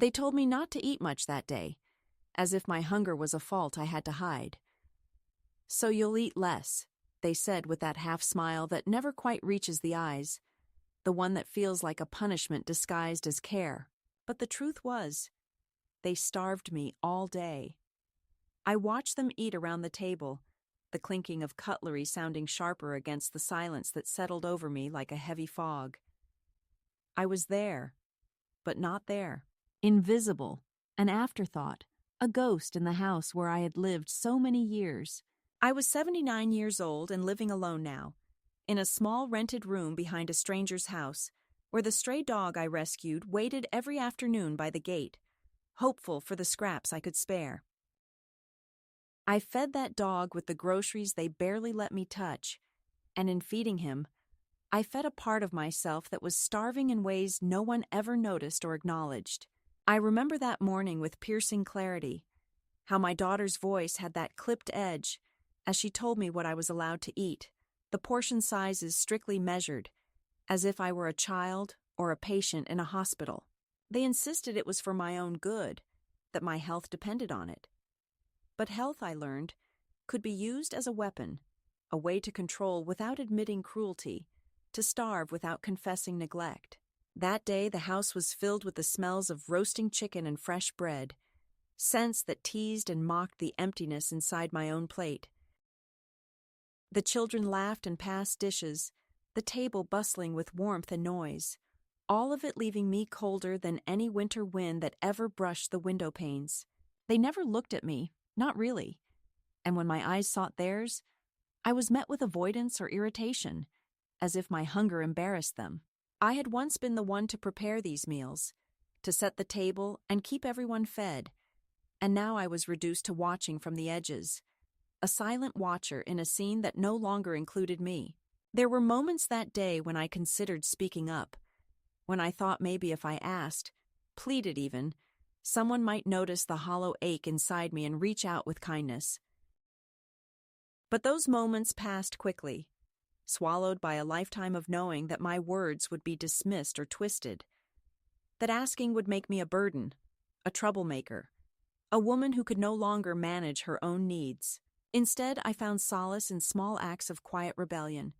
They told me not to eat much that day, as if my hunger was a fault I had to hide. "So you'll eat less," they said with that half-smile that never quite reaches the eyes, the one that feels like a punishment disguised as care. But the truth was, they starved me all day. I watched them eat around the table, the clinking of cutlery sounding sharper against the silence that settled over me like a heavy fog. I was there, but not there. Invisible, an afterthought, a ghost in the house where I had lived so many years. I was 79 years old and living alone now, in a small rented room behind a stranger's house, where the stray dog I rescued waited every afternoon by the gate, hopeful for the scraps I could spare. I fed that dog with the groceries they barely let me touch, and in feeding him, I fed a part of myself that was starving in ways no one ever noticed or acknowledged. I remember that morning with piercing clarity, how my daughter's voice had that clipped edge as she told me what I was allowed to eat, the portion sizes strictly measured, as if I were a child or a patient in a hospital. They insisted it was for my own good, that my health depended on it. But health, I learned, could be used as a weapon, a way to control without admitting cruelty, to starve without confessing neglect. That day the house was filled with the smells of roasting chicken and fresh bread, scents that teased and mocked the emptiness inside my own plate. The children laughed and passed dishes, the table bustling with warmth and noise, all of it leaving me colder than any winter wind that ever brushed the window panes. They never looked at me, not really, and when my eyes sought theirs, I was met with avoidance or irritation, as if my hunger embarrassed them. I had once been the one to prepare these meals, to set the table and keep everyone fed, and now I was reduced to watching from the edges, a silent watcher in a scene that no longer included me. There were moments that day when I considered speaking up, when I thought maybe if I asked, pleaded even, someone might notice the hollow ache inside me and reach out with kindness. But those moments passed quickly, swallowed by a lifetime of knowing that my words would be dismissed or twisted, that asking would make me a burden, a troublemaker, a woman who could no longer manage her own needs. Instead, I found solace in small acts of quiet rebellion,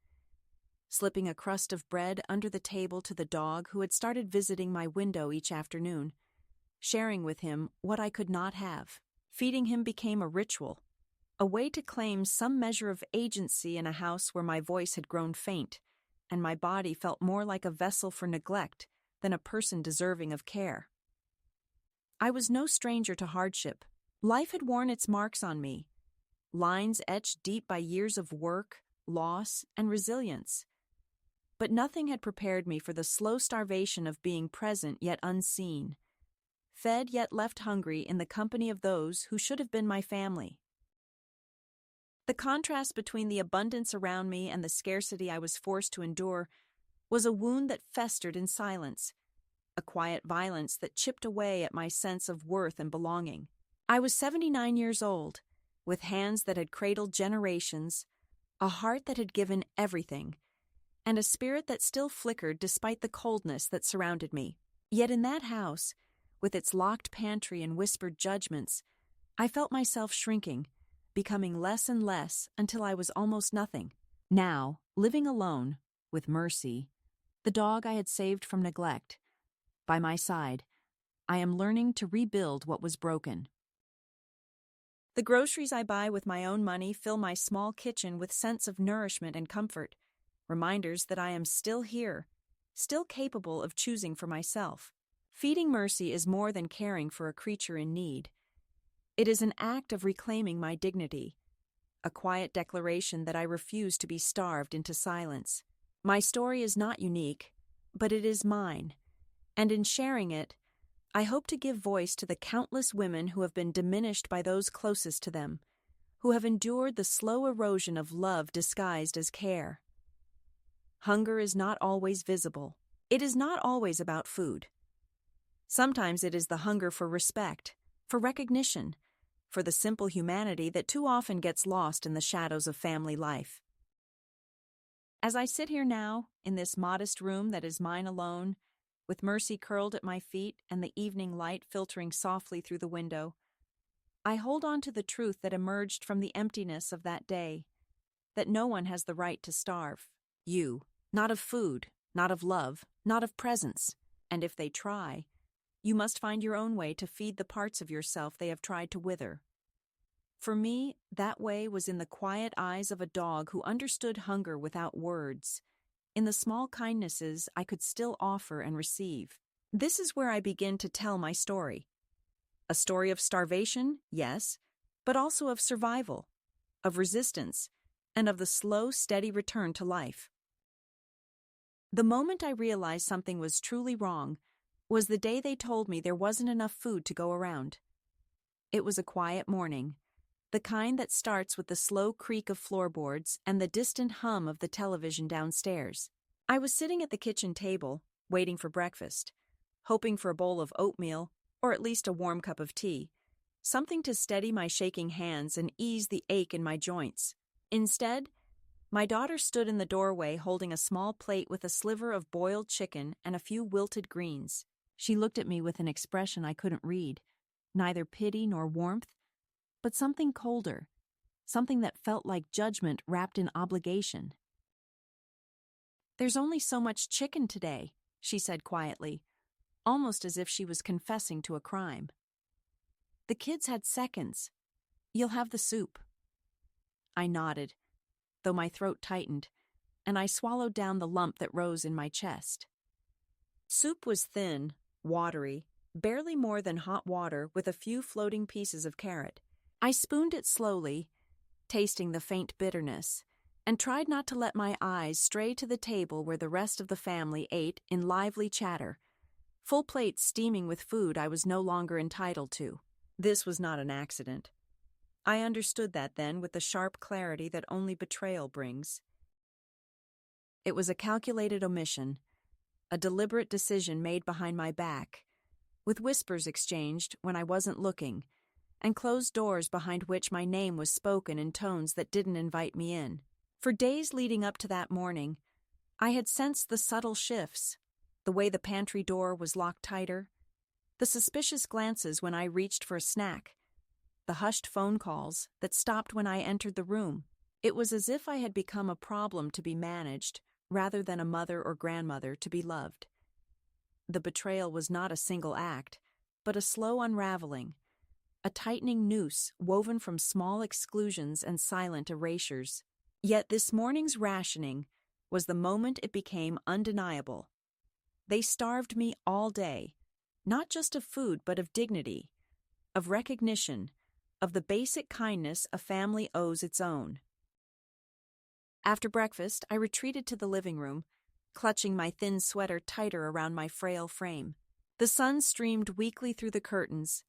slipping a crust of bread under the table to the dog who had started visiting my window each afternoon, sharing with him what I could not have. Feeding him became a ritual, a way to claim some measure of agency in a house where my voice had grown faint, and my body felt more like a vessel for neglect than a person deserving of care. I was no stranger to hardship. Life had worn its marks on me, lines etched deep by years of work, loss, and resilience. But nothing had prepared me for the slow starvation of being present yet unseen, fed yet left hungry in the company of those who should have been my family. The contrast between the abundance around me and the scarcity I was forced to endure was a wound that festered in silence, a quiet violence that chipped away at my sense of worth and belonging. I was 79 years old, with hands that had cradled generations, a heart that had given everything, and a spirit that still flickered despite the coldness that surrounded me. Yet in that house, with its locked pantry and whispered judgments, I felt myself shrinking, becoming less and less until I was almost nothing. Now, living alone, with Mercy, the dog I had saved from neglect, by my side, I am learning to rebuild what was broken. The groceries I buy with my own money fill my small kitchen with sense of nourishment and comfort, reminders that I am still here, still capable of choosing for myself. Feeding Mercy is more than caring for a creature in need. It is an act of reclaiming my dignity, a quiet declaration that I refuse to be starved into silence. My story is not unique, but it is mine, and in sharing it, I hope to give voice to the countless women who have been diminished by those closest to them, who have endured the slow erosion of love disguised as care. Hunger is not always visible. It is not always about food. Sometimes it is the hunger for respect, for recognition, for the simple humanity that too often gets lost in the shadows of family life. As I sit here now, in this modest room that is mine alone, with Mercy curled at my feet and the evening light filtering softly through the window. I hold on to the truth that emerged from the emptiness of that day, that no one has the right to starve. You, not of food, not of love, not of presence, and if they try, you must find your own way to feed the parts of yourself they have tried to wither. For me, that way was in the quiet eyes of a dog who understood hunger without words, in the small kindnesses I could still offer and receive. This is where I begin to tell my story. A story of starvation, yes, but also of survival, of resistance, and of the slow, steady return to life. The moment I realized something was truly wrong was the day they told me there wasn't enough food to go around. It was a quiet morning, the kind that starts with the slow creak of floorboards and the distant hum of the television downstairs. I was sitting at the kitchen table, waiting for breakfast, hoping for a bowl of oatmeal or at least a warm cup of tea, something to steady my shaking hands and ease the ache in my joints. Instead, my daughter stood in the doorway holding a small plate with a sliver of boiled chicken and a few wilted greens. She looked at me with an expression I couldn't read, neither pity nor warmth, but something colder, something that felt like judgment wrapped in obligation. "There's only so much chicken today," she said quietly, almost as if she was confessing to a crime. "The kids had seconds. You'll have the soup." I nodded, though my throat tightened, and I swallowed down the lump that rose in my chest. Soup was thin, watery, barely more than hot water with a few floating pieces of carrot. I spooned it slowly, tasting the faint bitterness, and tried not to let my eyes stray to the table where the rest of the family ate in lively chatter, full plates steaming with food I was no longer entitled to. This was not an accident. I understood that then with the sharp clarity that only betrayal brings. It was a calculated omission, a deliberate decision made behind my back, with whispers exchanged when I wasn't looking, and closed doors behind which my name was spoken in tones that didn't invite me in. For days leading up to that morning, I had sensed the subtle shifts, the way the pantry door was locked tighter, the suspicious glances when I reached for a snack, the hushed phone calls that stopped when I entered the room. It was as if I had become a problem to be managed rather than a mother or grandmother to be loved. The betrayal was not a single act, but a slow unraveling, a tightening noose woven from small exclusions and silent erasures. Yet this morning's rationing was the moment it became undeniable. They starved me all day, not just of food but of dignity, of recognition, of the basic kindness a family owes its own. After breakfast, I retreated to the living room, clutching my thin sweater tighter around my frail frame. The sun streamed weakly through the curtains,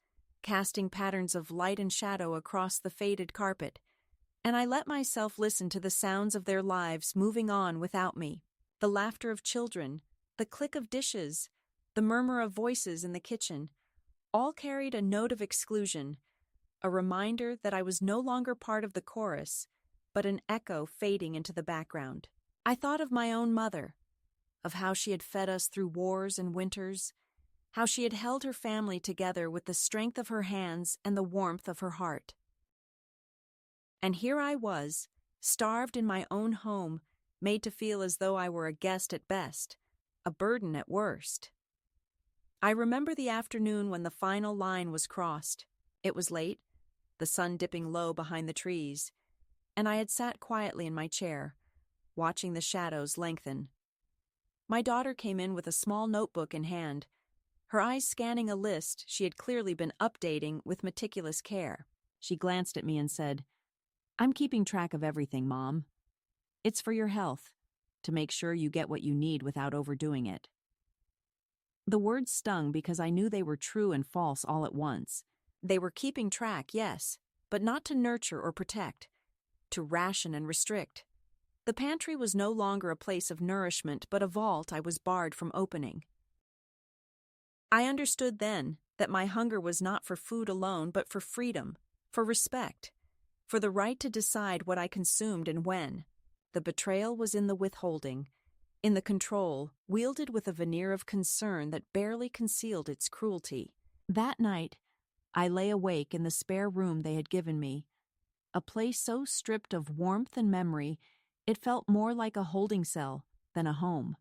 casting patterns of light and shadow across the faded carpet, and I let myself listen to the sounds of their lives moving on without me. The laughter of children, the click of dishes, the murmur of voices in the kitchen, all carried a note of exclusion, a reminder that I was no longer part of the chorus, but an echo fading into the background. I thought of my own mother, of how she had fed us through wars and winters, how she had held her family together with the strength of her hands and the warmth of her heart. And here I was, starved in my own home, made to feel as though I were a guest at best, a burden at worst. I remember the afternoon when the final line was crossed. It was late, the sun dipping low behind the trees, and I had sat quietly in my chair, watching the shadows lengthen. My daughter came in with a small notebook in hand, her eyes scanning a list she had clearly been updating with meticulous care. She glanced at me and said, "I'm keeping track of everything, Mom. It's for your health, to make sure you get what you need without overdoing it." The words stung because I knew they were true and false all at once. They were keeping track, yes, but not to nurture or protect, to ration and restrict. The pantry was no longer a place of nourishment, but a vault I was barred from opening. I understood then that my hunger was not for food alone, but for freedom, for respect, for the right to decide what I consumed and when. The betrayal was in the withholding, in the control, wielded with a veneer of concern that barely concealed its cruelty. That night, I lay awake in the spare room they had given me, a place so stripped of warmth and memory, it felt more like a holding cell than a home.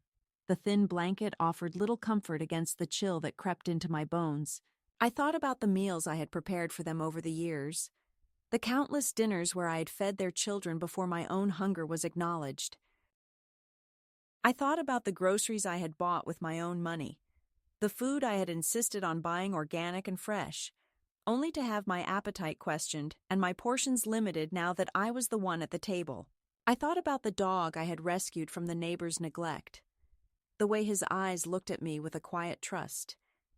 The thin blanket offered little comfort against the chill that crept into my bones. I thought about the meals I had prepared for them over the years, the countless dinners where I had fed their children before my own hunger was acknowledged. I thought about the groceries I had bought with my own money, the food I had insisted on buying organic and fresh, only to have my appetite questioned and my portions limited now that I was the one at the table. I thought about the dog I had rescued from the neighbor's neglect, the way his eyes looked at me with a quiet trust,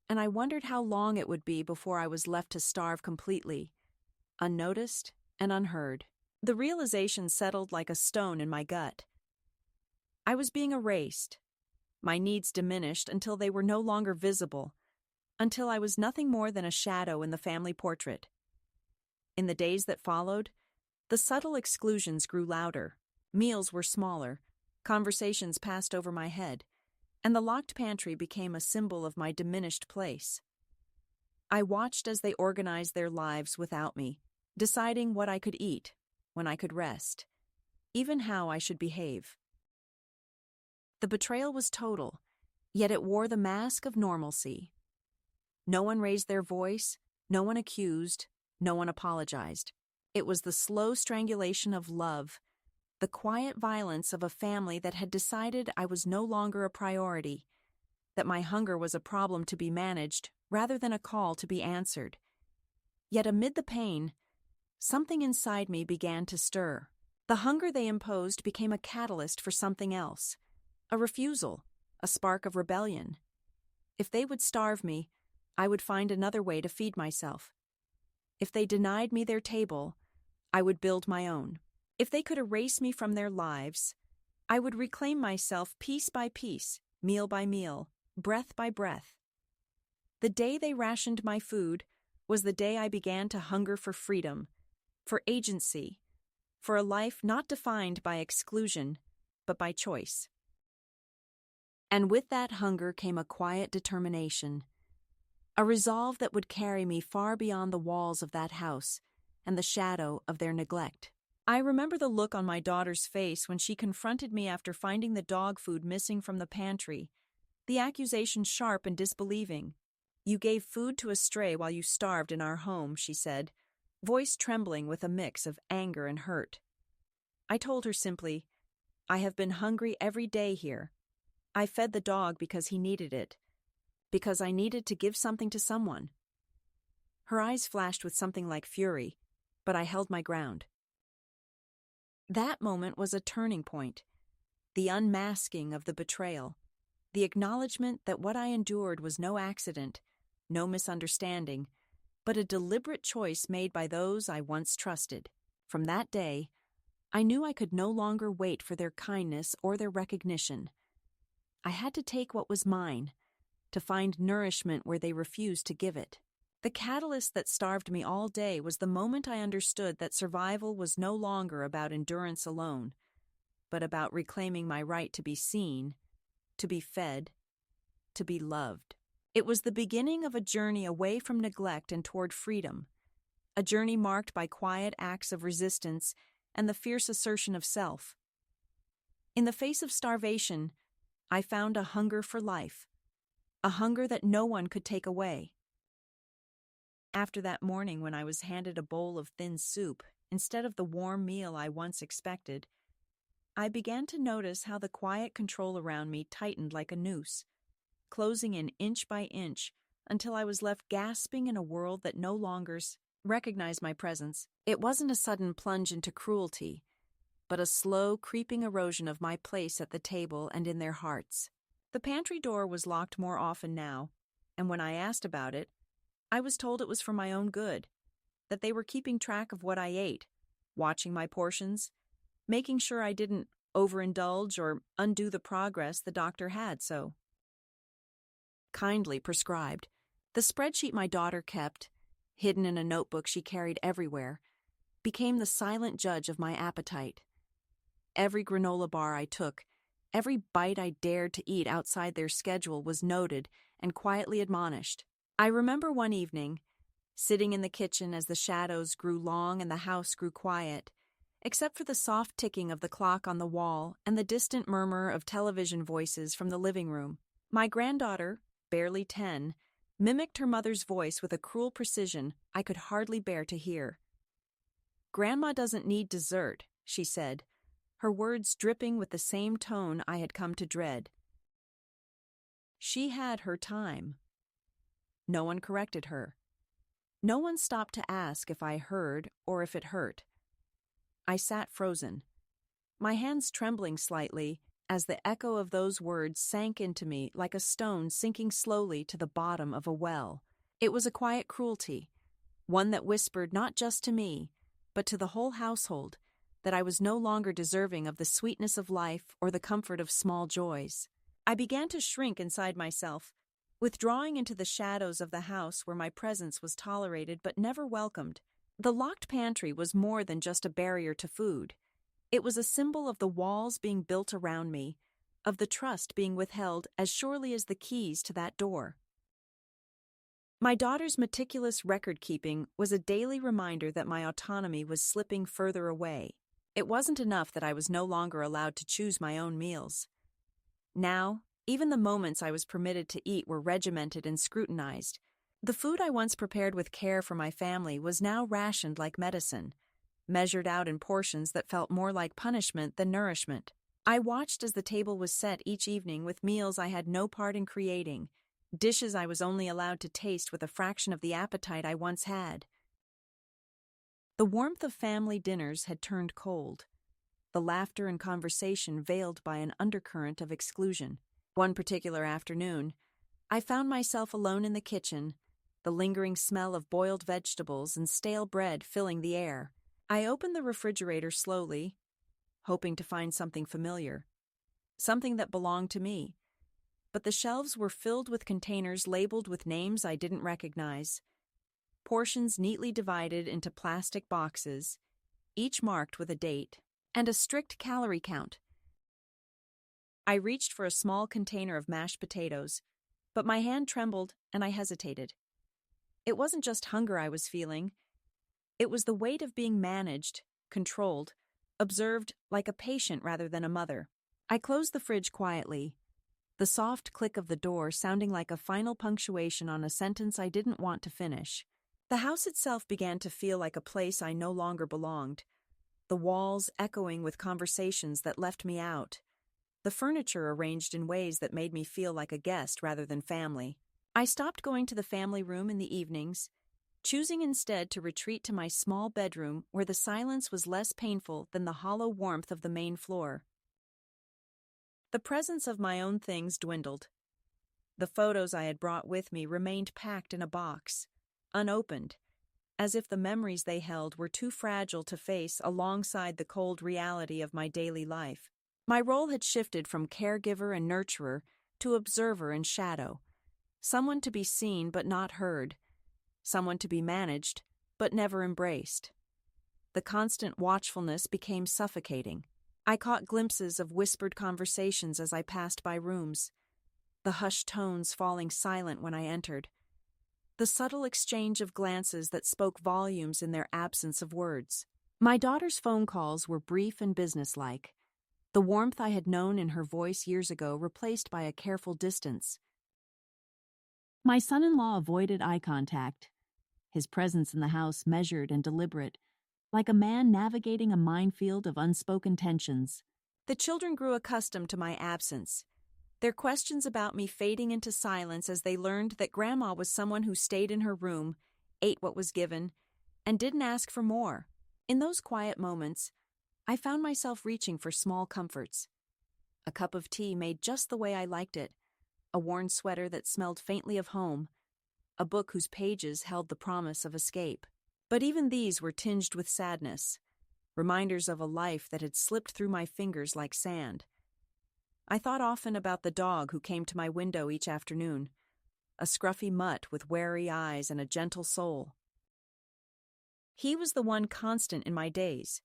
and I wondered how long it would be before I was left to starve completely, unnoticed and unheard. The realization settled like a stone in my gut. I was being erased, my needs diminished until they were no longer visible, until I was nothing more than a shadow in the family portrait. In the days that followed, the subtle exclusions grew louder, meals were smaller, conversations passed over my head, and the locked pantry became a symbol of my diminished place. I watched as they organized their lives without me, deciding what I could eat, when I could rest, even how I should behave. The betrayal was total, yet it wore the mask of normalcy. No one raised their voice, no one accused, no one apologized. It was the slow strangulation of love, the quiet violence of a family that had decided I was no longer a priority, that my hunger was a problem to be managed rather than a call to be answered. Yet amid the pain, something inside me began to stir. The hunger they imposed became a catalyst for something else, a refusal, a spark of rebellion. If they would starve me, I would find another way to feed myself. If they denied me their table, I would build my own. If they could erase me from their lives, I would reclaim myself piece by piece, meal by meal, breath by breath. The day they rationed my food was the day I began to hunger for freedom, for agency, for a life not defined by exclusion, but by choice. And with that hunger came a quiet determination, a resolve that would carry me far beyond the walls of that house and the shadow of their neglect. I remember the look on my daughter's face when she confronted me after finding the dog food missing from the pantry, the accusation sharp and disbelieving. "You gave food to a stray while you starved in our home," she said, voice trembling with a mix of anger and hurt. I told her simply, "I have been hungry every day here. I fed the dog because he needed it, because I needed to give something to someone." Her eyes flashed with something like fury, but I held my ground. That moment was a turning point, the unmasking of the betrayal, the acknowledgement that what I endured was no accident, no misunderstanding, but a deliberate choice made by those I once trusted. From that day, I knew I could no longer wait for their kindness or their recognition. I had to take what was mine, to find nourishment where they refused to give it. The catalyst that starved me all day was the moment I understood that survival was no longer about endurance alone, but about reclaiming my right to be seen, to be fed, to be loved. It was the beginning of a journey away from neglect and toward freedom, a journey marked by quiet acts of resistance and the fierce assertion of self. In the face of starvation, I found a hunger for life, a hunger that no one could take away. After that morning when I was handed a bowl of thin soup instead of the warm meal I once expected, I began to notice how the quiet control around me tightened like a noose, closing in inch by inch until I was left gasping in a world that no longer recognized my presence. It wasn't a sudden plunge into cruelty, but a slow, creeping erosion of my place at the table and in their hearts. The pantry door was locked more often now, and when I asked about it, I was told it was for my own good, that they were keeping track of what I ate, watching my portions, making sure I didn't overindulge or undo the progress the doctor had so kindly prescribed. The spreadsheet my daughter kept, hidden in a notebook she carried everywhere, became the silent judge of my appetite. Every granola bar I took Every bite I dared to eat outside their schedule was noted and quietly admonished. I remember one evening, sitting in the kitchen as the shadows grew long and the house grew quiet, except for the soft ticking of the clock on the wall and the distant murmur of television voices from the living room. My granddaughter, barely 10, mimicked her mother's voice with a cruel precision I could hardly bear to hear. "Grandma doesn't need dessert," she said, her words dripping with the same tone I had come to dread. She had her time. No one corrected her. No one stopped to ask if I heard or if it hurt. I sat frozen, my hands trembling slightly as the echo of those words sank into me like a stone sinking slowly to the bottom of a well. It was a quiet cruelty, one that whispered not just to me, but to the whole household, that I was no longer deserving of the sweetness of life or the comfort of small joys. I began to shrink inside myself, withdrawing into the shadows of the house where my presence was tolerated but never welcomed. The locked pantry was more than just a barrier to food. It was a symbol of the walls being built around me, of the trust being withheld as surely as the keys to that door. My daughter's meticulous record-keeping was a daily reminder that my autonomy was slipping further away. It wasn't enough that I was no longer allowed to choose my own meals. Now, even the moments I was permitted to eat were regimented and scrutinized. The food I once prepared with care for my family was now rationed like medicine, measured out in portions that felt more like punishment than nourishment. I watched as the table was set each evening with meals I had no part in creating, dishes I was only allowed to taste with a fraction of the appetite I once had. The warmth of family dinners had turned cold, the laughter and conversation veiled by an undercurrent of exclusion. One particular afternoon, I found myself alone in the kitchen, the lingering smell of boiled vegetables and stale bread filling the air. I opened the refrigerator slowly, hoping to find something familiar, something that belonged to me. But the shelves were filled with containers labeled with names I didn't recognize, portions neatly divided into plastic boxes, each marked with a date and a strict calorie count. I reached for a small container of mashed potatoes, but my hand trembled and I hesitated. It wasn't just hunger I was feeling. It was the weight of being managed, controlled, observed like a patient rather than a mother. I closed the fridge quietly, the soft click of the door sounding like a final punctuation on a sentence I didn't want to finish. The house itself began to feel like a place I no longer belonged, the walls echoing with conversations that left me out, the furniture arranged in ways that made me feel like a guest rather than family. I stopped going to the family room in the evenings, choosing instead to retreat to my small bedroom where the silence was less painful than the hollow warmth of the main floor. The presence of my own things dwindled. The photos I had brought with me remained packed in a box, unopened, as if the memories they held were too fragile to face alongside the cold reality of my daily life. My role had shifted from caregiver and nurturer to observer and shadow, someone to be seen but not heard, someone to be managed but never embraced. The constant watchfulness became suffocating. I caught glimpses of whispered conversations as I passed by rooms, the hushed tones falling silent when I entered, the subtle exchange of glances that spoke volumes in their absence of words. My daughter's phone calls were brief and businesslike, the warmth I had known in her voice years ago replaced by a careful distance. My son-in-law avoided eye contact, his presence in the house measured and deliberate, like a man navigating a minefield of unspoken tensions. The children grew accustomed to my absence, their questions about me fading into silence as they learned that Grandma was someone who stayed in her room, ate what was given, and didn't ask for more. In those quiet moments, I found myself reaching for small comforts. A cup of tea made just the way I liked it, a worn sweater that smelled faintly of home, a book whose pages held the promise of escape. But even these were tinged with sadness, reminders of a life that had slipped through my fingers like sand. I thought often about the dog who came to my window each afternoon, a scruffy mutt with wary eyes and a gentle soul. He was the one constant in my days,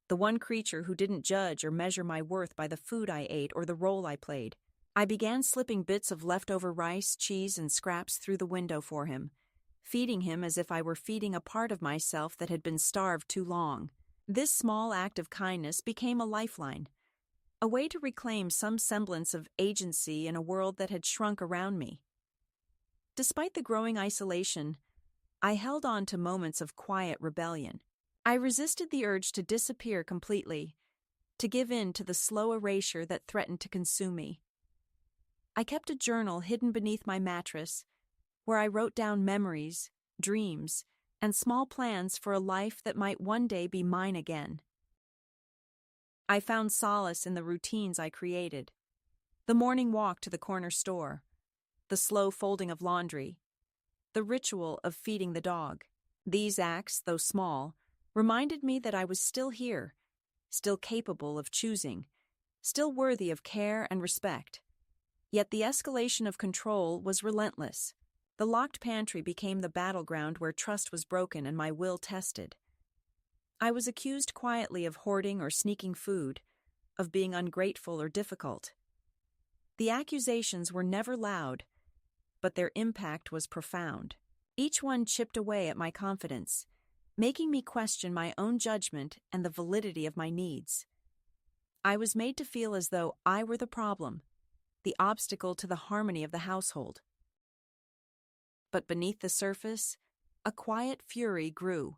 the one creature who didn't judge or measure my worth by the food I ate or the role I played. I began slipping bits of leftover rice, cheese, and scraps through the window for him, feeding him as if I were feeding a part of myself that had been starved too long. This small act of kindness became a lifeline, a way to reclaim some semblance of agency in a world that had shrunk around me. Despite the growing isolation, I held on to moments of quiet rebellion. I resisted the urge to disappear completely, to give in to the slow erasure that threatened to consume me. I kept a journal hidden beneath my mattress, where I wrote down memories, dreams, and small plans for a life that might one day be mine again. I found solace in the routines I created: the morning walk to the corner store, the slow folding of laundry, the ritual of feeding the dog. These acts, though small, reminded me that I was still here, still capable of choosing, still worthy of care and respect. Yet the escalation of control was relentless. The locked pantry became the battleground where trust was broken and my will tested. I was accused quietly of hoarding or sneaking food, of being ungrateful or difficult. The accusations were never loud, but their impact was profound. Each one chipped away at my confidence, making me question my own judgment and the validity of my needs. I was made to feel as though I were the problem, the obstacle to the harmony of the household. But beneath the surface, a quiet fury grew,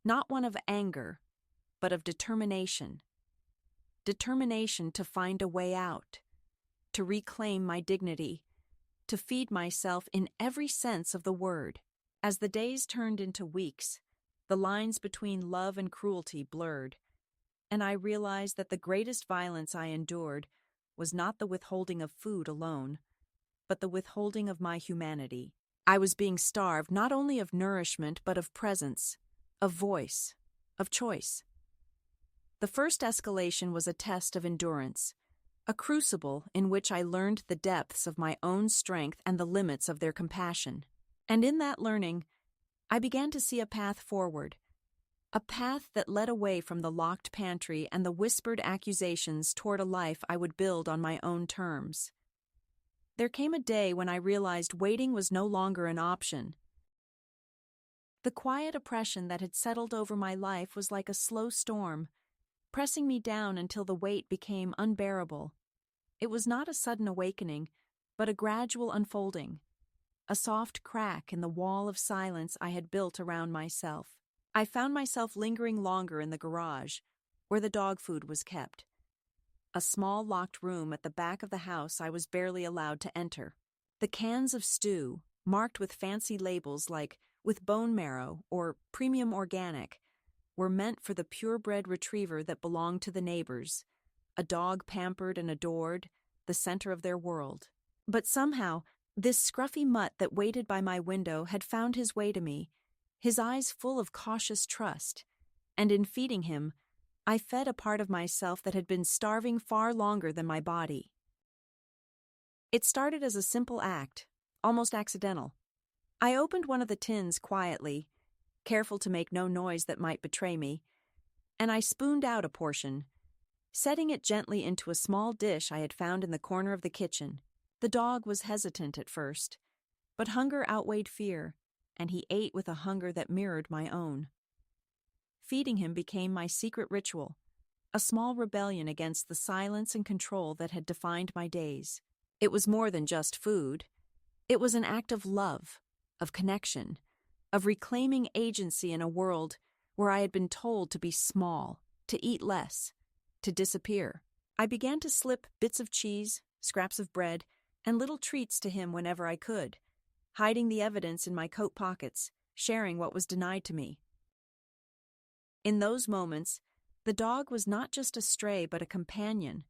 not one of anger, but of determination. Determination to find a way out, to reclaim my dignity, to feed myself in every sense of the word. As the days turned into weeks, the lines between love and cruelty blurred, and I realized that the greatest violence I endured was not the withholding of food alone, but the withholding of my humanity. I was being starved not only of nourishment but of presence, of voice, of choice. The first escalation was a test of endurance, a crucible in which I learned the depths of my own strength and the limits of their compassion. And in that learning, I began to see a path forward, a path that led away from the locked pantry and the whispered accusations toward a life I would build on my own terms. There came a day when I realized waiting was no longer an option. The quiet oppression that had settled over my life was like a slow storm, pressing me down until the weight became unbearable. It was not a sudden awakening, but a gradual unfolding, a soft crack in the wall of silence I had built around myself. I found myself lingering longer in the garage, where the dog food was kept, a small locked room at the back of the house I was barely allowed to enter. The cans of stew, marked with fancy labels like with bone marrow or premium organic, were meant for the purebred retriever that belonged to the neighbors, a dog pampered and adored, the center of their world. But somehow, this scruffy mutt that waited by my window had found his way to me, his eyes full of cautious trust, and in feeding him, I fed a part of myself that had been starving far longer than my body. It started as a simple act, almost accidental. I opened one of the tins quietly, careful to make no noise that might betray me, and I spooned out a portion, setting it gently into a small dish I had found in the corner of the kitchen. The dog was hesitant at first, but hunger outweighed fear, and he ate with a hunger that mirrored my own. Feeding him became my secret ritual, a small rebellion against the silence and control that had defined my days. It was more than just food. It was an act of love, of connection, of reclaiming agency in a world where I had been told to be small, to eat less, to disappear. I began to slip bits of cheese, scraps of bread, and little treats to him whenever I could, hiding the evidence in my coat pockets, sharing what was denied to me. In those moments, the dog was not just a stray but a companion,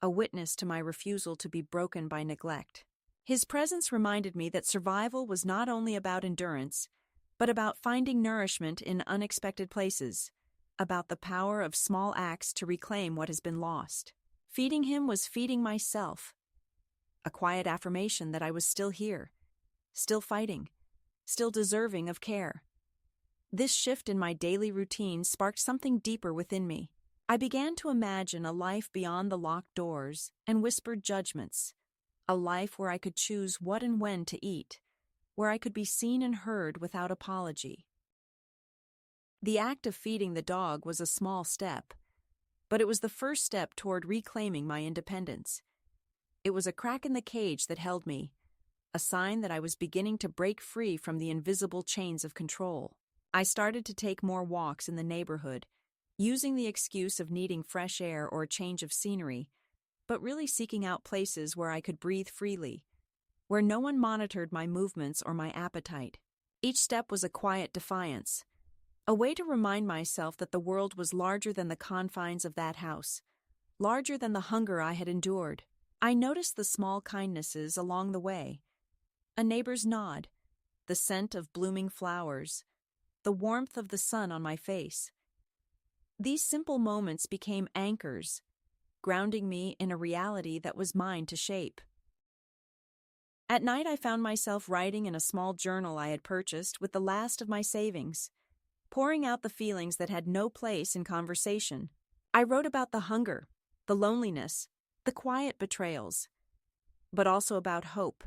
a witness to my refusal to be broken by neglect. His presence reminded me that survival was not only about endurance, but about finding nourishment in unexpected places, about the power of small acts to reclaim what has been lost. Feeding him was feeding myself, a quiet affirmation that I was still here, still fighting, still deserving of care. This shift in my daily routine sparked something deeper within me, I began to imagine a life beyond the locked doors and whispered judgments, a life where I could choose what and when to eat, where I could be seen and heard without apology. The act of feeding the dog was a small step, but it was the first step toward reclaiming my independence. It was a crack in the cage that held me, a sign that I was beginning to break free from the invisible chains of control. I started to take more walks in the neighborhood, using the excuse of needing fresh air or a change of scenery, but really seeking out places where I could breathe freely, where no one monitored my movements or my appetite. Each step was a quiet defiance, a way to remind myself that the world was larger than the confines of that house, larger than the hunger I had endured. I noticed the small kindnesses along the way, a neighbor's nod, the scent of blooming flowers, the warmth of the sun on my face. These simple moments became anchors, grounding me in a reality that was mine to shape. At night, I found myself writing in a small journal I had purchased with the last of my savings, pouring out the feelings that had no place in conversation. I wrote about the hunger, the loneliness, the quiet betrayals, but also about hope,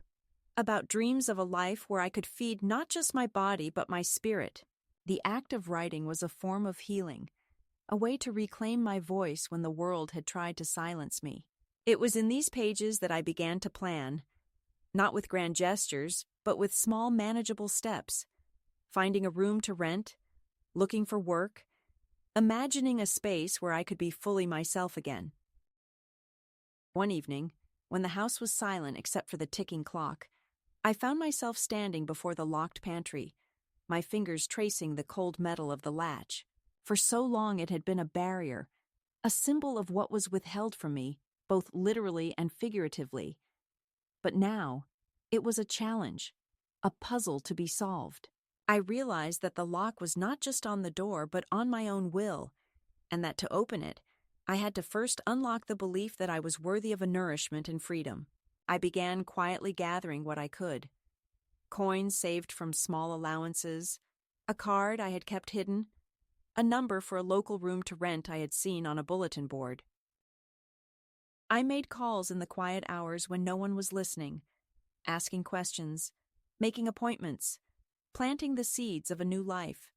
about dreams of a life where I could feed not just my body but my spirit. The act of writing was a form of healing, a way to reclaim my voice when the world had tried to silence me. It was in these pages that I began to plan, not with grand gestures, but with small manageable steps, finding a room to rent, looking for work, imagining a space where I could be fully myself again. One evening, when the house was silent except for the ticking clock, I found myself standing before the locked pantry, my fingers tracing the cold metal of the latch. For so long it had been a barrier, a symbol of what was withheld from me, both literally and figuratively. But now, it was a challenge, a puzzle to be solved. I realized that the lock was not just on the door, but on my own will, and that to open it, I had to first unlock the belief that I was worthy of a nourishment and freedom. I began quietly gathering what I could. Coins saved from small allowances, a card I had kept hidden, a number for a local room to rent I had seen on a bulletin board. I made calls in the quiet hours when no one was listening, asking questions, making appointments, planting the seeds of a new life.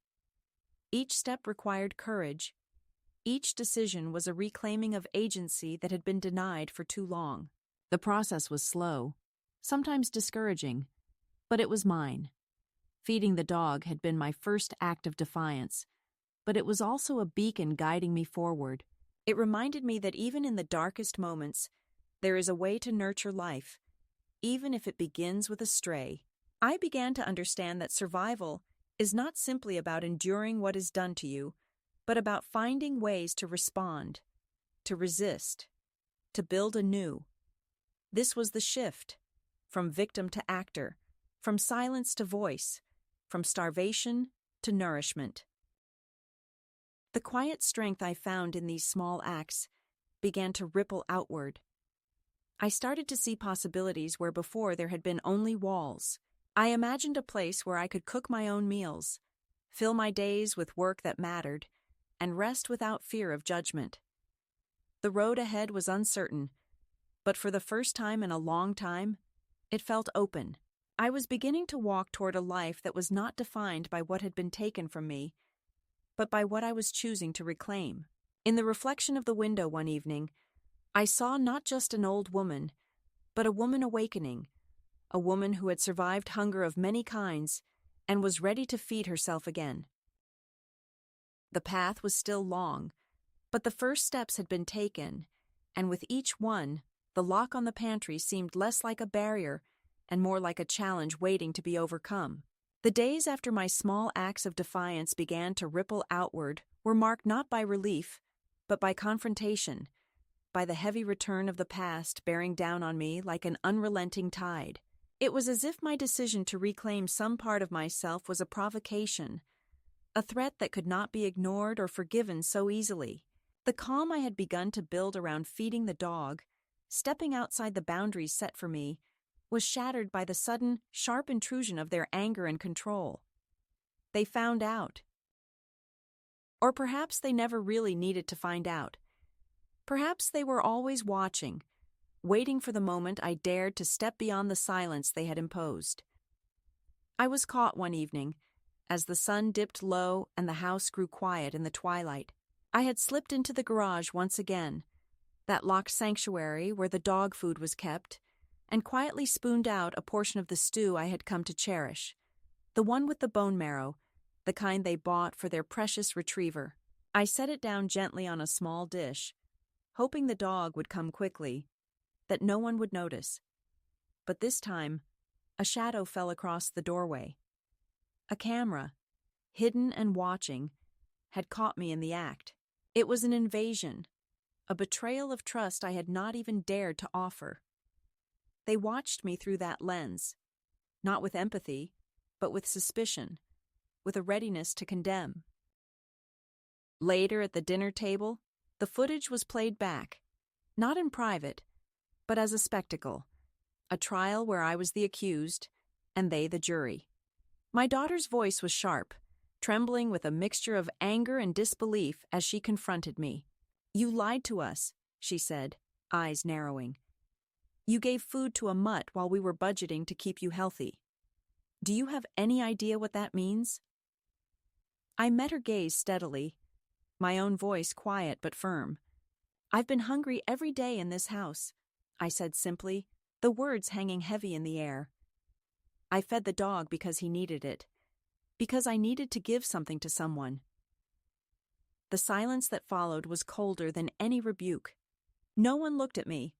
Each step required courage. Each decision was a reclaiming of agency that had been denied for too long. The process was slow, sometimes discouraging, but it was mine. Feeding the dog had been my first act of defiance, but it was also a beacon guiding me forward. It reminded me that even in the darkest moments, there is a way to nurture life, even if it begins with a stray. I began to understand that survival is not simply about enduring what is done to you, but about finding ways to respond, to resist, to build anew. This was the shift, from victim to actor, from silence to voice, from starvation to nourishment. The quiet strength I found in these small acts began to ripple outward. I started to see possibilities where before there had been only walls. I imagined a place where I could cook my own meals, fill my days with work that mattered, and rest without fear of judgment. The road ahead was uncertain, but for the first time in a long time, it felt open. I was beginning to walk toward a life that was not defined by what had been taken from me, but by what I was choosing to reclaim. In the reflection of the window one evening, I saw not just an old woman, but a woman awakening, a woman who had survived hunger of many kinds and was ready to feed herself again. The path was still long, but the first steps had been taken, and with each one, the lock on the pantry seemed less like a barrier and more like a challenge waiting to be overcome. The days after my small acts of defiance began to ripple outward were marked not by relief, but by confrontation, by the heavy return of the past bearing down on me like an unrelenting tide. It was as if my decision to reclaim some part of myself was a provocation, a threat that could not be ignored or forgiven so easily. The calm I had begun to build around feeding the dog, stepping outside the boundaries set for me, was shattered by the sudden, sharp intrusion of their anger and control. They found out. Or perhaps they never really needed to find out. Perhaps they were always watching, waiting for the moment I dared to step beyond the silence they had imposed. I was caught one evening, as the sun dipped low and the house grew quiet in the twilight. I had slipped into the garage once again, that locked sanctuary where the dog food was kept, and quietly spooned out a portion of the stew I had come to cherish, the one with the bone marrow, the kind they bought for their precious retriever. I set it down gently on a small dish, hoping the dog would come quickly, that no one would notice. But this time, a shadow fell across the doorway. A camera, hidden and watching, had caught me in the act. It was an invasion, a betrayal of trust I had not even dared to offer. They watched me through that lens, not with empathy, but with suspicion, with a readiness to condemn. Later at the dinner table, the footage was played back, not in private, but as a spectacle, a trial where I was the accused and they the jury. My daughter's voice was sharp, trembling with a mixture of anger and disbelief as she confronted me. "You lied to us," she said, eyes narrowing. "You gave food to a mutt while we were budgeting to keep you healthy. Do you have any idea what that means?" I met her gaze steadily, my own voice quiet but firm. "I've been hungry every day in this house," I said simply, the words hanging heavy in the air. "I fed the dog because he needed it, because I needed to give something to someone." The silence that followed was colder than any rebuke. No one looked at me.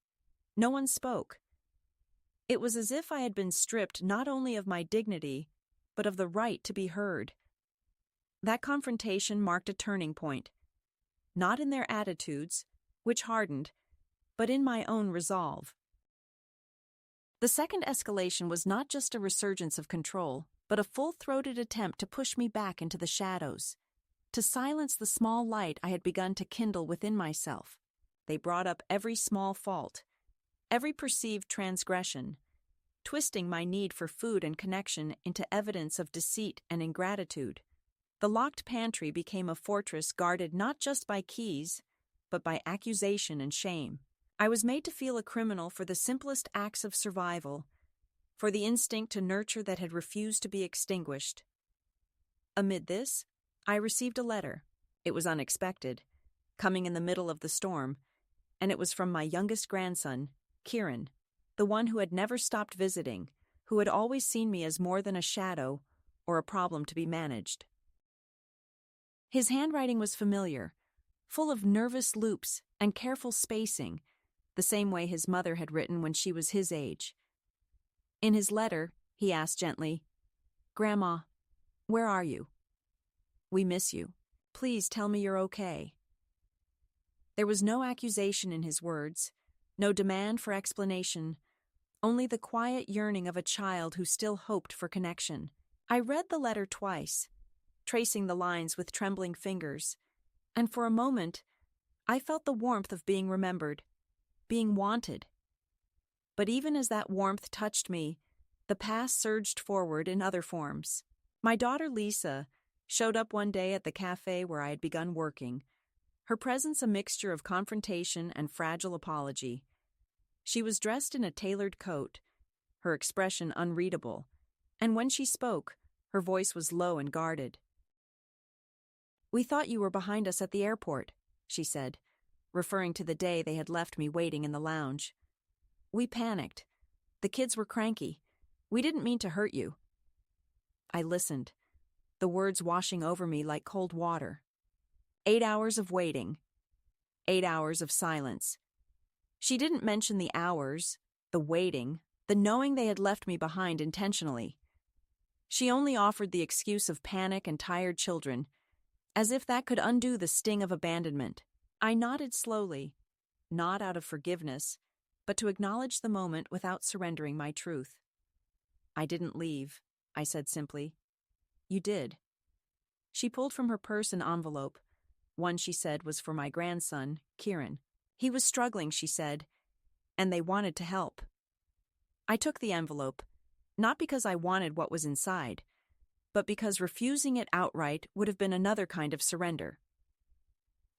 No one spoke. It was as if I had been stripped not only of my dignity, but of the right to be heard. That confrontation marked a turning point, not in their attitudes, which hardened, but in my own resolve. The second escalation was not just a resurgence of control, but a full-throated attempt to push me back into the shadows, to silence the small light I had begun to kindle within myself. They brought up every small fault, every perceived transgression, twisting my need for food and connection into evidence of deceit and ingratitude. The locked pantry became a fortress guarded not just by keys, but by accusation and shame. I was made to feel a criminal for the simplest acts of survival, for the instinct to nurture that had refused to be extinguished. Amid this, I received a letter. It was unexpected, coming in the middle of the storm, and it was from my youngest grandson, Kieran, the one who had never stopped visiting, who had always seen me as more than a shadow or a problem to be managed. His handwriting was familiar, full of nervous loops and careful spacing, the same way his mother had written when she was his age. In his letter, he asked gently, "Grandma, where are you? We miss you. Please tell me you're okay." There was no accusation in his words, no demand for explanation, only the quiet yearning of a child who still hoped for connection. I read the letter twice, tracing the lines with trembling fingers, and for a moment, I felt the warmth of being remembered, being wanted. But even as that warmth touched me, the past surged forward in other forms. My daughter Lisa showed up one day at the cafe where I had begun working, her presence a mixture of confrontation and fragile apology. She was dressed in a tailored coat, her expression unreadable, and when she spoke, her voice was low and guarded. "We thought you were behind us at the airport," she said, referring to the day they had left me waiting in the lounge. "We panicked. The kids were cranky. We didn't mean to hurt you." I listened, the words washing over me like cold water. 8 hours of waiting. 8 hours of silence. She didn't mention the hours, the waiting, the knowing they had left me behind intentionally. She only offered the excuse of panic and tired children, as if that could undo the sting of abandonment. I nodded slowly, not out of forgiveness, but to acknowledge the moment without surrendering my truth. "I didn't leave," I said simply. "You did." She pulled from her purse an envelope. One, she said, was for my grandson, Kieran. He was struggling, she said, and they wanted to help. I took the envelope, not because I wanted what was inside, but because refusing it outright would have been another kind of surrender.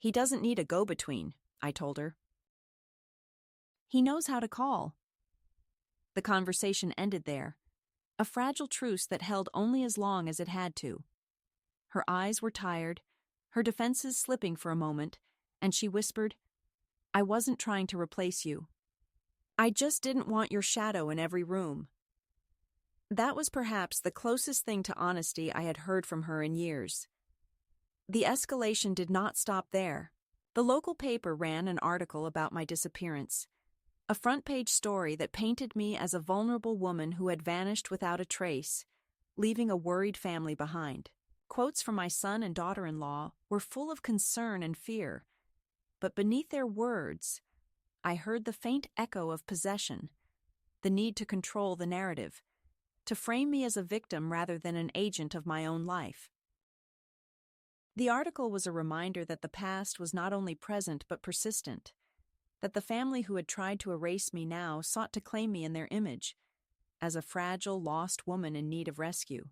He doesn't need a go-between, I told her. He knows how to call. The conversation ended there, a fragile truce that held only as long as it had to. Her eyes were tired, her defenses slipping for a moment, and she whispered, "I wasn't trying to replace you. I just didn't want your shadow in every room." That was perhaps the closest thing to honesty I had heard from her in years. The escalation did not stop there. The local paper ran an article about my disappearance, a front-page story that painted me as a vulnerable woman who had vanished without a trace, leaving a worried family behind. Quotes from my son and daughter-in-law were full of concern and fear, but beneath their words, I heard the faint echo of possession, the need to control the narrative, to frame me as a victim rather than an agent of my own life. The article was a reminder that the past was not only present but persistent, that the family who had tried to erase me now sought to claim me in their image, as a fragile, lost woman in need of rescue.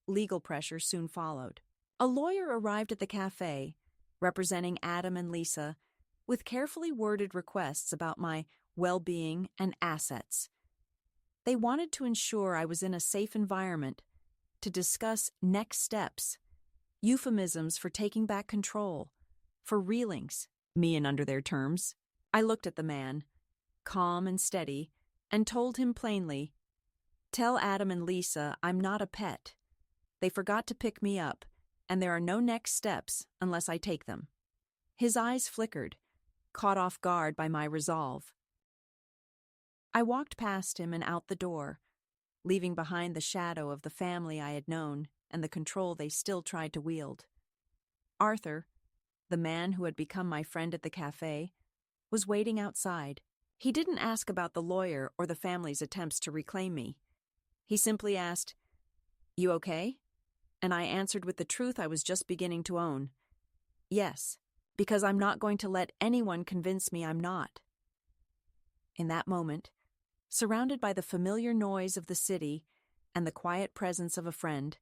Legal pressure soon followed. A lawyer arrived at the cafe, representing Adam and Lisa, with carefully worded requests about my well-being and assets. They wanted to ensure I was in a safe environment, to discuss next steps, euphemisms for taking back control, for reelings, me and under their terms. I looked at the man, calm and steady, and told him plainly, "Tell Adam and Lisa I'm not a pet. They forgot to pick me up, and there are no next steps unless I take them." His eyes flickered, caught off guard by my resolve. I walked past him and out the door, leaving behind the shadow of the family I had known and the control they still tried to wield. Arthur, the man who had become my friend at the cafe, was waiting outside. He didn't ask about the lawyer or the family's attempts to reclaim me. He simply asked, "You okay?" And I answered with the truth I was just beginning to own. "Yes, because I'm not going to let anyone convince me I'm not." In that moment, surrounded by the familiar noise of the city and the quiet presence of a friend,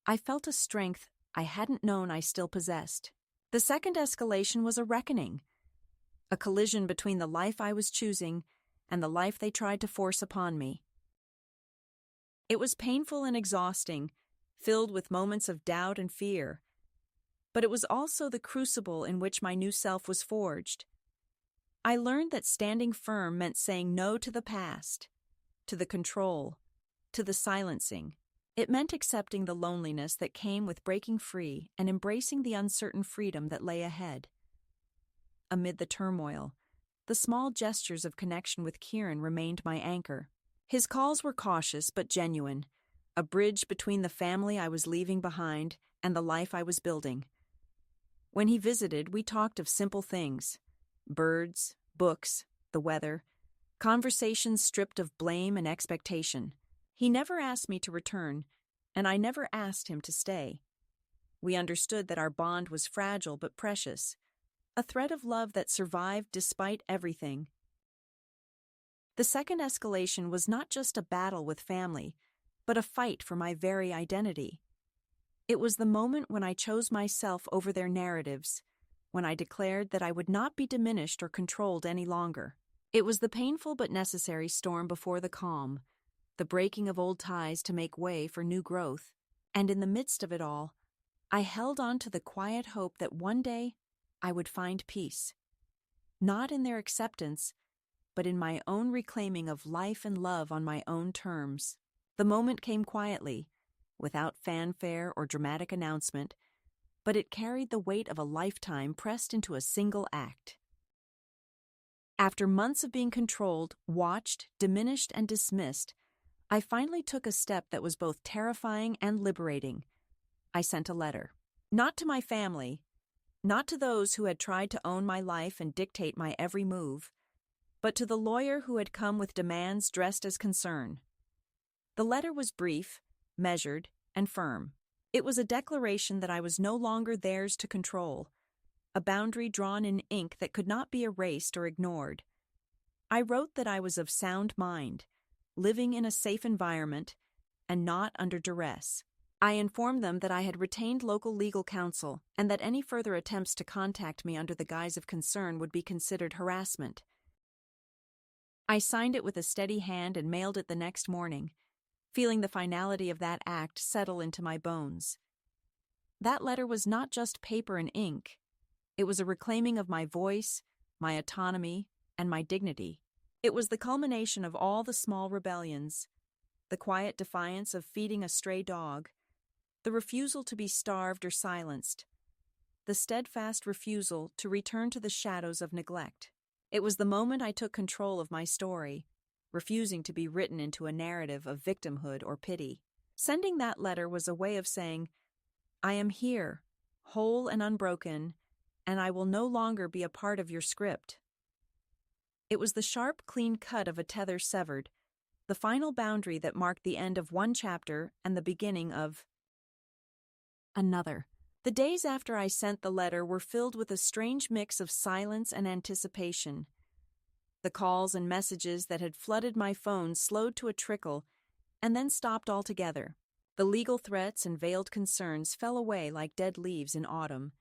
I felt a strength I hadn't known I still possessed. The second escalation was a reckoning, a collision between the life I was choosing and the life they tried to force upon me. It was painful and exhausting, filled with moments of doubt and fear, but it was also the crucible in which my new self was forged. I learned that standing firm meant saying no to the past, to the control, to the silencing. It meant accepting the loneliness that came with breaking free and embracing the uncertain freedom that lay ahead. Amid the turmoil, the small gestures of connection with Kieran remained my anchor. His calls were cautious but genuine, a bridge between the family I was leaving behind and the life I was building. When he visited, we talked of simple things: birds, books, the weather, conversations stripped of blame and expectation. He never asked me to return, and I never asked him to stay. We understood that our bond was fragile but precious, a thread of love that survived despite everything. The second escalation was not just a battle with family, but a fight for my very identity. It was the moment when I chose myself over their narratives, when I declared that I would not be diminished or controlled any longer. It was the painful but necessary storm before the calm, the breaking of old ties to make way for new growth, and in the midst of it all, I held on to the quiet hope that one day I would find peace. Not in their acceptance, but in my own reclaiming of life and love on my own terms. The moment came quietly, without fanfare or dramatic announcement, but it carried the weight of a lifetime pressed into a single act. After months of being controlled, watched, diminished, and dismissed, I finally took a step that was both terrifying and liberating. I sent a letter. Not to my family, not to those who had tried to own my life and dictate my every move, but to the lawyer who had come with demands dressed as concern. The letter was brief, measured, and firm. It was a declaration that I was no longer theirs to control, a boundary drawn in ink that could not be erased or ignored. I wrote that I was of sound mind, living in a safe environment, and not under duress. I informed them that I had retained local legal counsel and that any further attempts to contact me under the guise of concern would be considered harassment. I signed it with a steady hand and mailed it the next morning, feeling the finality of that act settle into my bones. That letter was not just paper and ink. It was a reclaiming of my voice, my autonomy, and my dignity. It was the culmination of all the small rebellions, the quiet defiance of feeding a stray dog, the refusal to be starved or silenced, the steadfast refusal to return to the shadows of neglect. It was the moment I took control of my story, refusing to be written into a narrative of victimhood or pity. Sending that letter was a way of saying, I am here, whole and unbroken, and I will no longer be a part of your script. It was the sharp, clean cut of a tether severed, the final boundary that marked the end of one chapter and the beginning of another. The days after I sent the letter were filled with a strange mix of silence and anticipation. The calls and messages that had flooded my phone slowed to a trickle and then stopped altogether. The legal threats and veiled concerns fell away like dead leaves in autumn,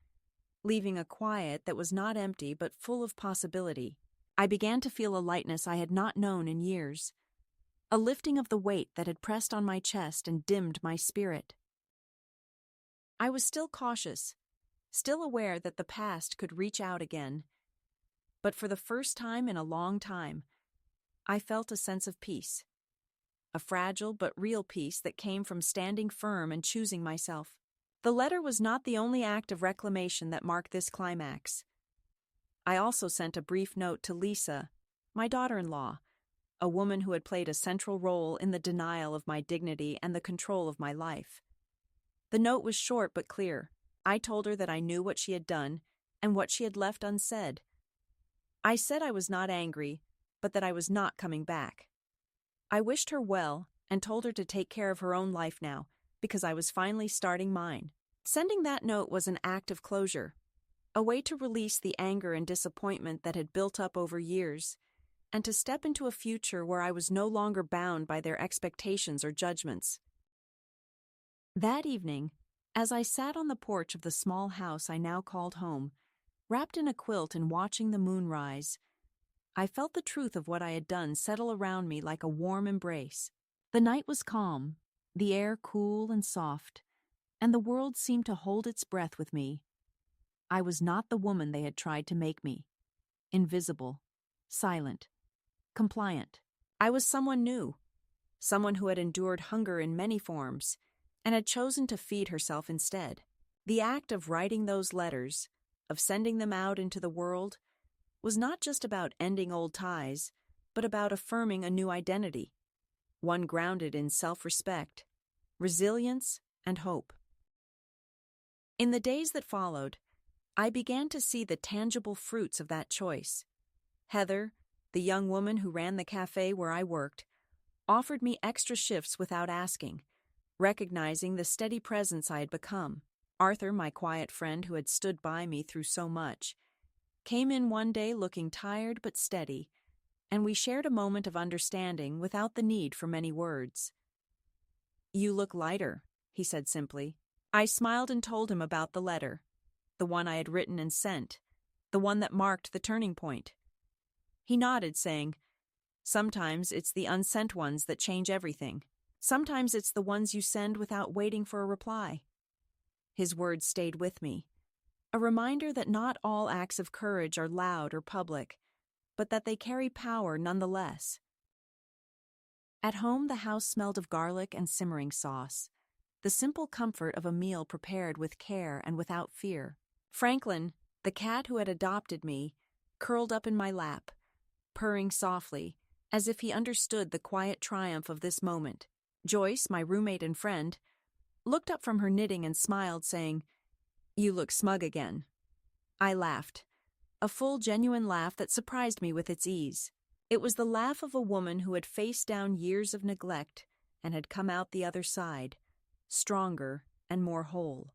leaving a quiet that was not empty but full of possibility. I began to feel a lightness I had not known in years, a lifting of the weight that had pressed on my chest and dimmed my spirit. I was still cautious, still aware that the past could reach out again, but for the first time in a long time, I felt a sense of peace, a fragile but real peace that came from standing firm and choosing myself. The letter was not the only act of reclamation that marked this climax. I also sent a brief note to Lisa, my daughter-in-law, a woman who had played a central role in the denial of my dignity and the control of my life. The note was short but clear. I told her that I knew what she had done and what she had left unsaid. I said I was not angry, but that I was not coming back. I wished her well and told her to take care of her own life now, because I was finally starting mine. Sending that note was an act of closure, a way to release the anger and disappointment that had built up over years, and to step into a future where I was no longer bound by their expectations or judgments. That evening, as I sat on the porch of the small house I now called home, wrapped in a quilt and watching the moon rise, I felt the truth of what I had done settle around me like a warm embrace. The night was calm, the air cool and soft, and the world seemed to hold its breath with me. I was not the woman they had tried to make me. Invisible, silent, compliant. I was someone new, someone who had endured hunger in many forms, and had chosen to feed herself instead. The act of writing those letters, of sending them out into the world, was not just about ending old ties, but about affirming a new identity, one grounded in self-respect, resilience, and hope. In the days that followed, I began to see the tangible fruits of that choice. Heather, the young woman who ran the cafe where I worked, offered me extra shifts without asking, recognizing the steady presence I had become. Arthur, my quiet friend who had stood by me through so much, came in one day looking tired but steady, and we shared a moment of understanding without the need for many words. "You look lighter," he said simply. I smiled and told him about the letter, the one I had written and sent, the one that marked the turning point. He nodded, saying, "Sometimes it's the unsent ones that change everything. Sometimes it's the ones you send without waiting for a reply." His words stayed with me, a reminder that not all acts of courage are loud or public, but that they carry power nonetheless. At home, the house smelled of garlic and simmering sauce, the simple comfort of a meal prepared with care and without fear. Franklin, the cat who had adopted me, curled up in my lap, purring softly, as if he understood the quiet triumph of this moment. Joyce, my roommate and friend, looked up from her knitting and smiled, saying, "You look smug again." I laughed, a full, genuine laugh that surprised me with its ease. It was the laugh of a woman who had faced down years of neglect and had come out the other side, stronger and more whole.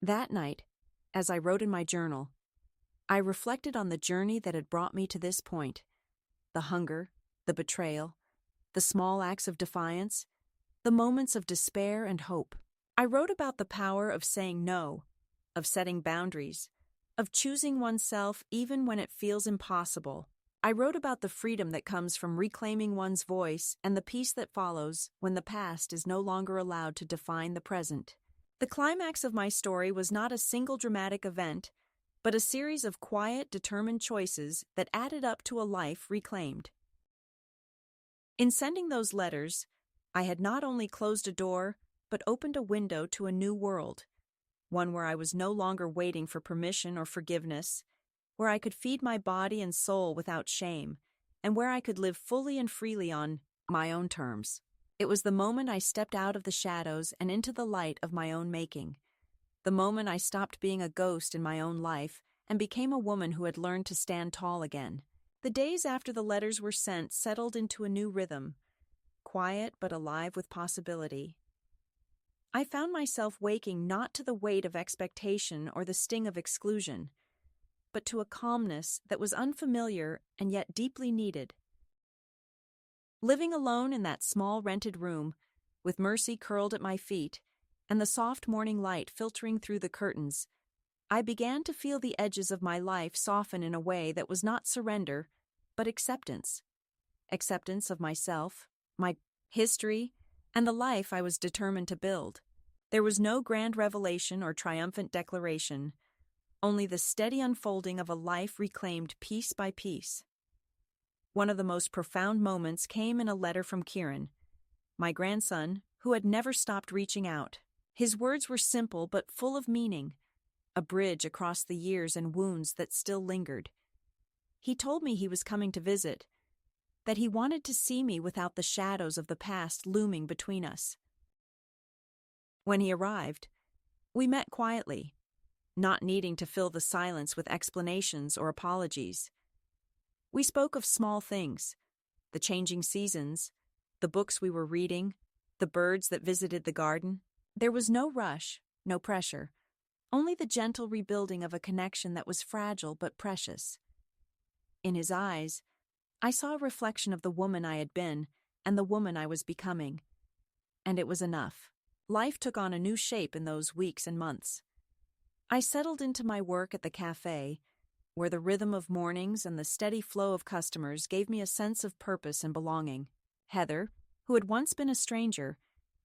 That night, as I wrote in my journal, I reflected on the journey that had brought me to this point, the hunger, the betrayal, the small acts of defiance, the moments of despair and hope. I wrote about the power of saying no, of setting boundaries, of choosing oneself even when it feels impossible. I wrote about the freedom that comes from reclaiming one's voice and the peace that follows when the past is no longer allowed to define the present. The climax of my story was not a single dramatic event, but a series of quiet, determined choices that added up to a life reclaimed. In sending those letters, I had not only closed a door, but opened a window to a new world, one where I was no longer waiting for permission or forgiveness, where I could feed my body and soul without shame, and where I could live fully and freely on my own terms. It was the moment I stepped out of the shadows and into the light of my own making, the moment I stopped being a ghost in my own life and became a woman who had learned to stand tall again. The days after the letters were sent settled into a new rhythm, quiet but alive with possibility. I found myself waking not to the weight of expectation or the sting of exclusion, but to a calmness that was unfamiliar and yet deeply needed. Living alone in that small rented room, with Mercy curled at my feet and the soft morning light filtering through the curtains, I began to feel the edges of my life soften in a way that was not surrender, but acceptance. Acceptance of myself, my history, and the life I was determined to build. There was no grand revelation or triumphant declaration, only the steady unfolding of a life reclaimed piece by piece. One of the most profound moments came in a letter from Kieran, my grandson, who had never stopped reaching out. His words were simple but full of meaning, a bridge across the years and wounds that still lingered. He told me he was coming to visit, that he wanted to see me without the shadows of the past looming between us. When he arrived, we met quietly, not needing to fill the silence with explanations or apologies. We spoke of small things, the changing seasons, the books we were reading, the birds that visited the garden. There was no rush, no pressure, only the gentle rebuilding of a connection that was fragile but precious. In his eyes, I saw a reflection of the woman I had been and the woman I was becoming. And it was enough. Life took on a new shape in those weeks and months. I settled into my work at the cafe, where the rhythm of mornings and the steady flow of customers gave me a sense of purpose and belonging. Heather, who had once been a stranger,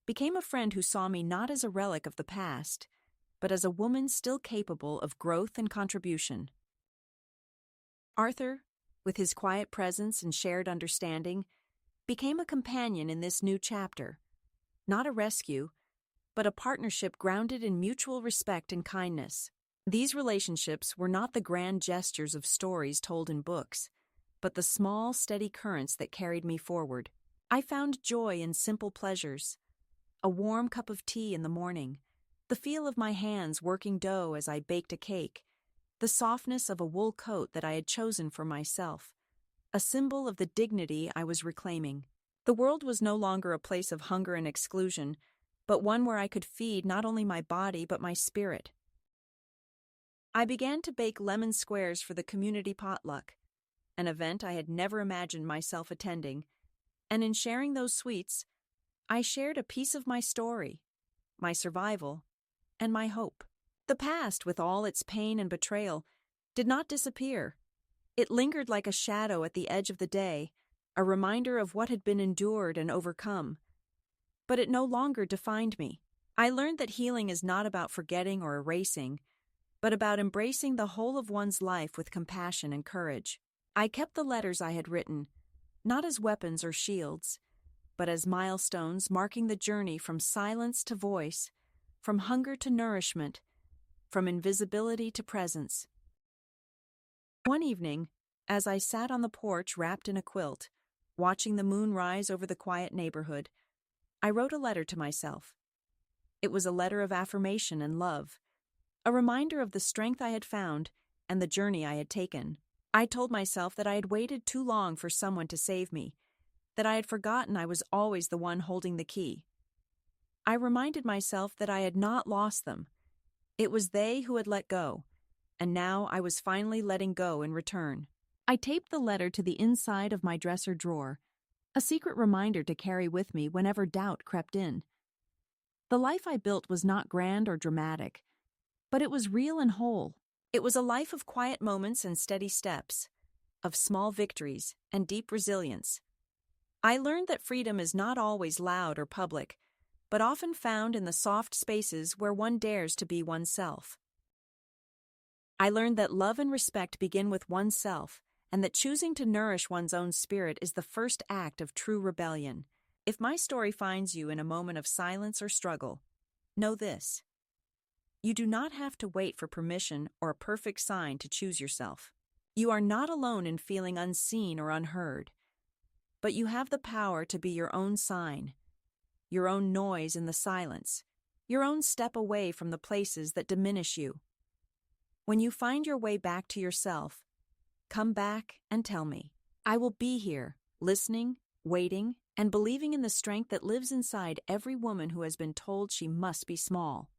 became a friend who saw me not as a relic of the past, but as a woman still capable of growth and contribution. Arthur, with his quiet presence and shared understanding, became a companion in this new chapter. Not a rescue, but a partnership grounded in mutual respect and kindness. These relationships were not the grand gestures of stories told in books, but the small, steady currents that carried me forward. I found joy in simple pleasures. A warm cup of tea in the morning, the feel of my hands working dough as I baked a cake, the softness of a wool coat that I had chosen for myself, a symbol of the dignity I was reclaiming. The world was no longer a place of hunger and exclusion, but one where I could feed not only my body but my spirit. I began to bake lemon squares for the community potluck, an event I had never imagined myself attending, and in sharing those sweets, I shared a piece of my story, my survival, and my hope. The past, with all its pain and betrayal, did not disappear. It lingered like a shadow at the edge of the day, a reminder of what had been endured and overcome. But it no longer defined me. I learned that healing is not about forgetting or erasing, but about embracing the whole of one's life with compassion and courage. I kept the letters I had written, not as weapons or shields, but as milestones marking the journey from silence to voice, from hunger to nourishment, from invisibility to presence. One evening, as I sat on the porch wrapped in a quilt, watching the moon rise over the quiet neighborhood, I wrote a letter to myself. It was a letter of affirmation and love, a reminder of the strength I had found and the journey I had taken. I told myself that I had waited too long for someone to save me, that I had forgotten I was always the one holding the key. I reminded myself that I had not lost them. It was they who had let go, and now I was finally letting go in return. I taped the letter to the inside of my dresser drawer, a secret reminder to carry with me whenever doubt crept in. The life I built was not grand or dramatic, but it was real and whole. It was a life of quiet moments and steady steps, of small victories and deep resilience. I learned that freedom is not always loud or public, but often found in the soft spaces where one dares to be oneself. I learned that love and respect begin with oneself, and that choosing to nourish one's own spirit is the first act of true rebellion. If my story finds you in a moment of silence or struggle, know this: you do not have to wait for permission or a perfect sign to choose yourself. You are not alone in feeling unseen or unheard, but you have the power to be your own sign, your own noise in the silence, your own step away from the places that diminish you. When you find your way back to yourself, come back and tell me. I will be here, listening, waiting, and believing in the strength that lives inside every woman who has been told she must be small.